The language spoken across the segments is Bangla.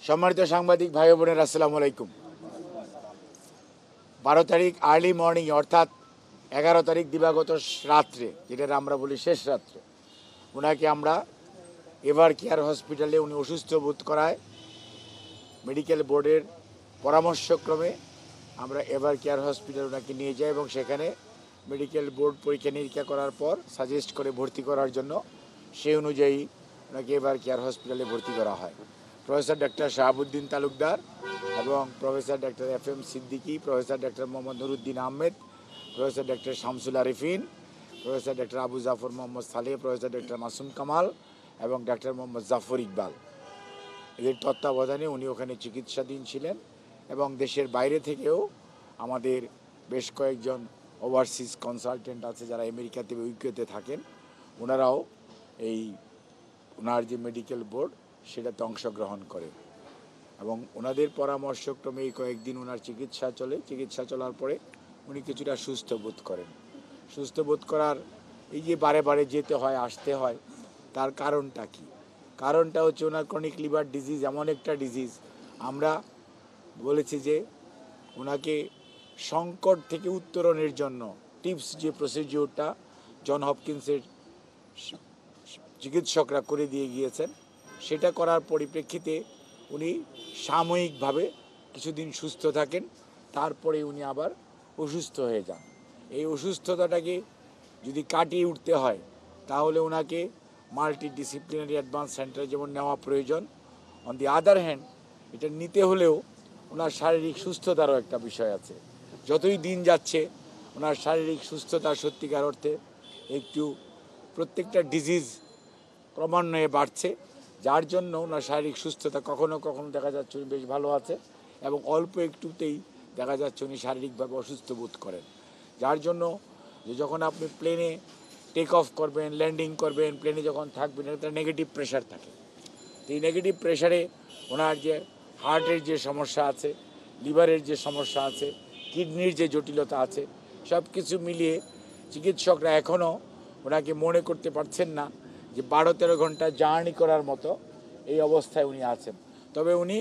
সম্মানিত সাংবাদিক ভাই বোনের আসসালামু আলাইকুম। 12 তারিখ আর্লি মর্নিং অর্থাৎ 11 তারিখ দিবাগত রাত্রে, যেটা আমরা বলি শেষ রাত্রে, ওনাকে আমরা এভার কেয়ার হসপিটালে উনি অসুস্থ বোধ করায় মেডিকেল বোর্ডের পরামর্শক্রমে আমরা এভার কেয়ার হসপিটাল ওনাকে নিয়ে যাই এবং সেখানে মেডিকেল বোর্ড পরীক্ষা নিরীক্ষা করার পর সাজেস্ট করে ভর্তি করার জন্য সেই অনুযায়ী ওনাকে এভার কেয়ার হসপিটালে ভর্তি করা হয়। প্রফেসর ডক্টর শাহাবুদ্দিন তালুকদার এবং professor doctor FM Siddiqui, professor doctor Mohammad Nuruddin Ahmed, professor doctor Shamsul Arifin, professor doctor Abu Jafar Mohammad Saleh, professor doctor Masum Kamal এবং ডক্টর মোহাম্মদ জাফর ইকবাল, এদের তত্ত্বাবধানে উনি ওখানে চিকিৎসাধীন ছিলেন। এবং দেশের বাইরে থেকেও আমাদের বেশ কয়েকজন ওভারসিজ কনসালটেন্ট আছে যারা আমেরিকাতে ইউকেতে থাকেন, ওনারাও এই ওনার যে মেডিকেল বোর্ড সেটাতে অংশগ্রহণ করে এবং ওনাদের পরামর্শক্রমে এই কয়েকদিন ওনার চিকিৎসা চলার পরে উনি কিছুটা সুস্থ বোধ করেন। সুস্থ বোধ করার এই যে বারে বারে যেতে হয় আসতে হয়, তার কারণটা কি? কারণটা হচ্ছে ওনার ক্রনিক লিভার ডিজিজ এমন একটা ডিজিজ, আমরা বলেছি যে ওনাকে সংকট থেকে উত্তরণের জন্য টিপস যে প্রসিডিওরটা জন হপকিন্সের চিকিৎসকরা করে দিয়ে গিয়েছেন, সেটা করার পরিপ্রেক্ষিতে উনি সাময়িকভাবে কিছুদিন সুস্থ থাকেন, তারপরে উনি আবার অসুস্থ হয়ে যান। এই অসুস্থতাটাকে যদি কাটিয়ে উঠতে হয় তাহলে ওনাকে মাল্টিডিসিপ্লিনারি অ্যাডভান্স সেন্টারে যেমন নেওয়া প্রয়োজন, অন দি আদার হ্যান্ড এটা নিতে হলেও ওনার শারীরিক সুস্থতারও একটা বিষয় আছে। যতই দিন যাচ্ছে ওনার শারীরিক সুস্থতা সত্যিকার অর্থে একটু প্রত্যেকটা ডিজিজ ক্রমান্বয়ে বাড়ছে, যার জন্য ওনার শারীরিক সুস্থতা কখনো কখনো দেখা যাচ্ছে উনি বেশ ভালো আছে এবং অল্প একটুতেই দেখা যাচ্ছে উনি শারীরিকভাবে অসুস্থ বোধ করেন। যার জন্য যে যখন আপনি প্লেনে টেক অফ করবেন, ল্যান্ডিং করবেন, প্লেনে যখন থাকবেন, একটা নেগেটিভ প্রেশার থাকে। তো এই নেগেটিভ প্রেশারে ওনার যে হার্টের যে সমস্যা আছে, লিভারের যে সমস্যা আছে, কিডনির যে জটিলতা আছে, সব কিছু মিলিয়ে চিকিৎসকরা এখনও ওনাকে মনে করতে পারছেন না যে 12-13 ঘন্টা জার্নি করার মতো এই অবস্থায় উনি আছেন। তবে উনি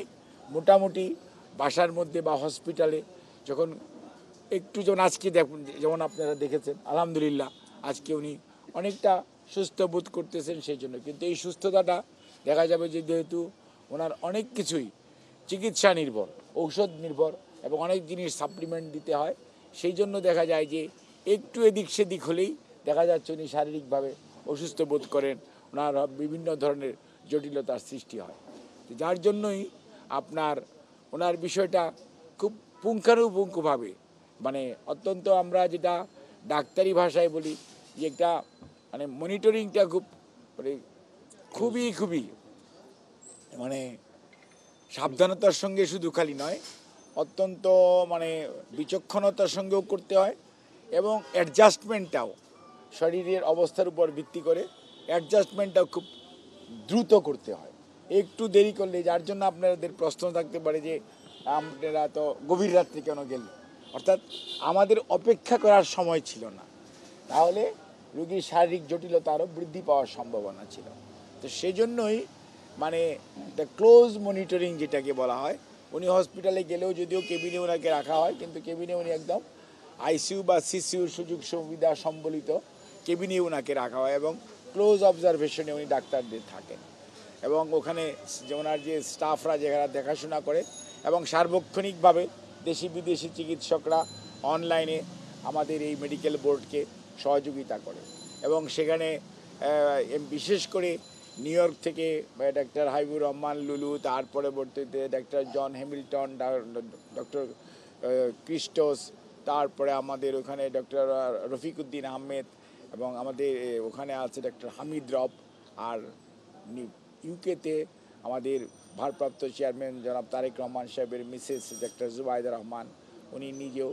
মোটামুটি বাসার মধ্যে বা হসপিটালে যখন একটু, যেমন আজকে দেখুন, যেমন আপনারা দেখেছেন, আলহামদুলিল্লাহ আজকে উনি অনেকটা সুস্থ বোধ করতেছেন সেই জন্য। কিন্তু এই সুস্থতাটা দেখা যাবে যে যেহেতু ওনার অনেক কিছুই চিকিৎসা নির্ভর, ঔষধ নির্ভর এবং অনেক জিনিস সাপ্লিমেন্ট দিতে হয়, সেই জন্য দেখা যায় যে একটু এদিক সেদিক হলেই দেখা যাচ্ছে উনি শারীরিকভাবে অসুস্থ বোধ করেন, ওনার বিভিন্ন ধরনের জটিলতার সৃষ্টি হয়। যার জন্যই আপনার ওনার বিষয়টা খুব পুঙ্খানুপুঙ্খভাবে, মানে অত্যন্ত আমরা যেটা ডাক্তারি ভাষায় বলি যে একটা মানে মনিটরিংটা খুব মানে খুবই মানে সাবধানতার সঙ্গে শুধু খালি নয়, অত্যন্ত মানে বিচক্ষণতার সঙ্গেও করতে হয় এবং অ্যাডজাস্টমেন্টটাও শরীরের অবস্থার উপর ভিত্তি করে অ্যাডজাস্টমেন্টটাও খুব দ্রুত করতে হয়। একটু দেরি করলে, যার জন্য আপনাদের প্রশ্ন থাকতে পারে যে আপনারা তো গভীর রাত্রে কেন গেলেন, অর্থাৎ আমাদের অপেক্ষা করার সময় ছিল না, তাহলে রোগীর শারীরিক জটিলতা আরও বৃদ্ধি পাওয়ার সম্ভাবনা ছিল। তো সেই জন্যই মানে দ্য ক্লোজ মনিটরিং যেটাকে বলা হয়, উনি হসপিটালে গেলেও যদিও কেবিনে ওনাকে রাখা হয়, কিন্তু কেবিনে উনি একদম আইসিইউ বা সিসিউর সুযোগ সুবিধা সম্বলিত কেবিনে ওনাকে রাখা হয় এবং ক্লোজ অবজারভেশনে উনি ডাক্তারদের থাকেন এবং ওখানে ওনার যে স্টাফরা যারা দেখাশোনা করে এবং সার্বক্ষণিকভাবে দেশি বিদেশি চিকিৎসকরা অনলাইনে আমাদের এই মেডিকেল বোর্ডকে সহযোগিতা করে এবং সেখানে বিশেষ করে নিউ ইয়র্ক থেকে ডাক্তার হাবিবুর রহমান লুলু, তার পরবর্তীতে ডাক্তার জন হ্যামিল্টন, ডক্টর ক্রিস্টোস, তারপরে আমাদের ওখানে ডক্টর রফিকুদ্দিন আহমেদ এবং আমাদের ওখানে আছে ডক্টর হামিদ রব, আর ইউকেতে আমাদের ভারপ্রাপ্ত চেয়ারম্যান জনাব তারেক রহমান সাহেবের মিসেস ডক্টর জুবাইদা রহমান, উনি নিজেও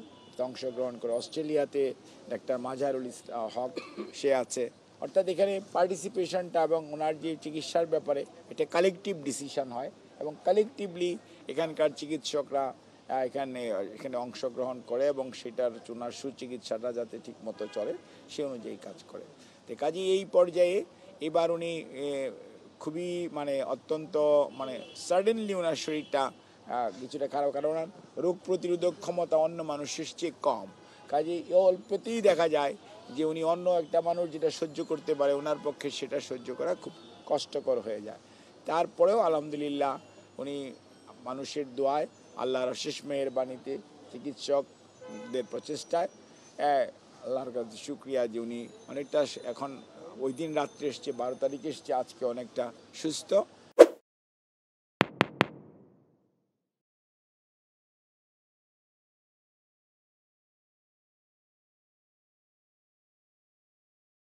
অংশগ্রহণ করে। অস্ট্রেলিয়াতে ডাক্তার মাজহারুল হক সে আছে। অর্থাৎ এখানে পার্টিসিপেশনটা এবং ওনার যে চিকিৎসার ব্যাপারে এটা কালেকটিভ ডিসিশন হয় এবং কালেকটিভলি এখানকার চিকিৎসকরা এখানে অংশগ্রহণ করে এবং সেটার ওনার সুচিকিৎসাটা যাতে ঠিকমতো চলে সে অনুযায়ী কাজ করে। তো কাজেই এই পর্যায়ে এবার উনি খুবই মানে অত্যন্ত মানে সাডেনলি ওনার শরীরটা কিছুটা খারাপ, কারণ ওনার রোগ প্রতিরোধক ক্ষমতা অন্য মানুষের চেয়ে কম। কাজেই অল্পতেই দেখা যায় যে উনি অন্য একটা মানুষ যেটা সহ্য করতে পারে ওনার পক্ষে সেটা সহ্য করা খুব কষ্টকর হয়ে যায়। তারপরেও আলহামদুলিল্লাহ উনি মানুষের দোয়ায়, আল্লাহর অশেষ মেহেরবানিতে, চিকিৎসকদের প্রচেষ্টায়, আল্লাহর কাছে শুক্রিয়া যে উনি অনেকটা এখন ওই দিন রাত্রে এসছে, 12 তারিখে এসছে, আজকে অনেকটা সুস্থ।